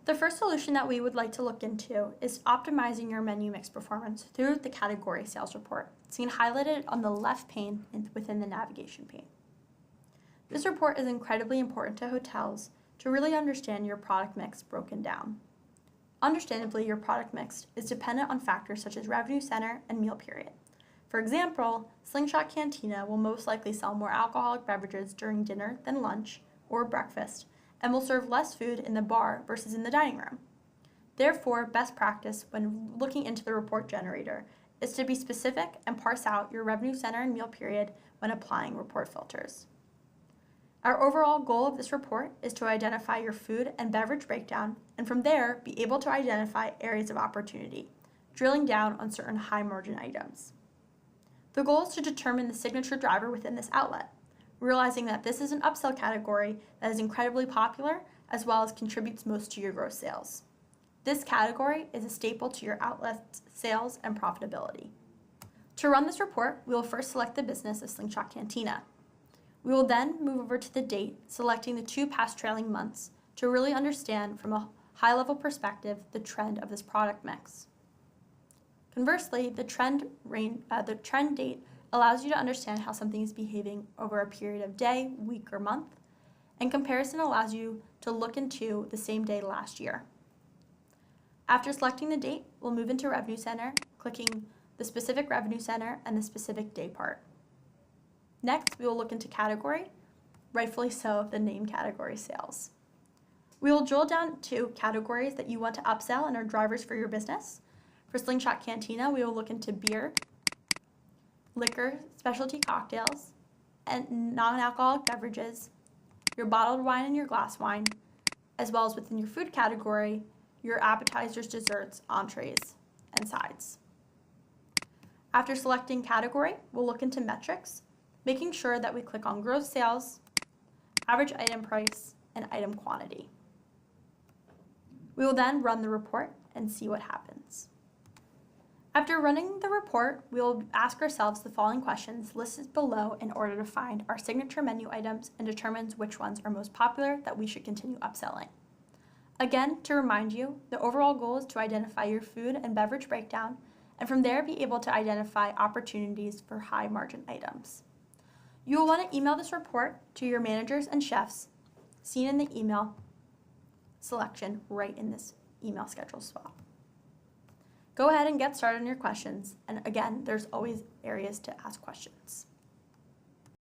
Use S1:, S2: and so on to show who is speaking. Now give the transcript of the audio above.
S1: The first solution that we would like to look into is optimizing your menu mix performance through the category sales report, seen highlighted on the left pane within the navigation pane. This report is incredibly important to hotels to really understand your product mix broken down. Understandably, your product mix is dependent on factors such as revenue center and meal period. For example, Slingshot Cantina will most likely sell more alcoholic beverages during dinner than lunch or breakfast, and will serve less food in the bar versus in the dining room. Therefore, best practice when looking into the report generator is to be specific and parse out your revenue center and meal period when applying report filters. Our overall goal of this report is to identify your food and beverage breakdown, and from there, be able to identify areas of opportunity, drilling down on certain high margin items. The goal is to determine the signature driver within this outlet, realizing that this is an upsell category that is incredibly popular as well as contributes most to your gross sales. This category is a staple to your outlet's sales and profitability. To run this report, we will first select the business of Slingshot Cantina. We will then move over to the date, selecting the 2 past trailing months to really understand from a high-level perspective the trend of this product mix. Conversely, the trend date allows you to understand how something is behaving over a period of day, week, or month, and comparison allows you to look into the same day last year. After selecting the date, we'll move into Revenue Center, clicking the specific Revenue Center and the specific day part. Next, we will look into category, rightfully so, the name category sales. We will drill down to categories that you want to upsell and are drivers for your business. For Slingshot Cantina, we will look into beer, liquor, specialty cocktails, and non-alcoholic beverages, your bottled wine and your glass wine, as well as within your food category, your appetizers, desserts, entrees, and sides. After selecting category, we'll look into metrics, making sure that we click on gross sales, average item price, and item quantity. We will then run the report and see what happens. After running the report, we will ask ourselves the following questions listed below in order to find our signature menu items and determines which ones are most popular that we should continue upselling. Again, to remind you, the overall goal is to identify your food and beverage breakdown, and from there be able to identify opportunities for high margin items. You will want to email this report to your managers and chefs, seen in the email selection right in this email schedule swap. Go ahead and get started on your questions, and again, there's always areas to ask questions.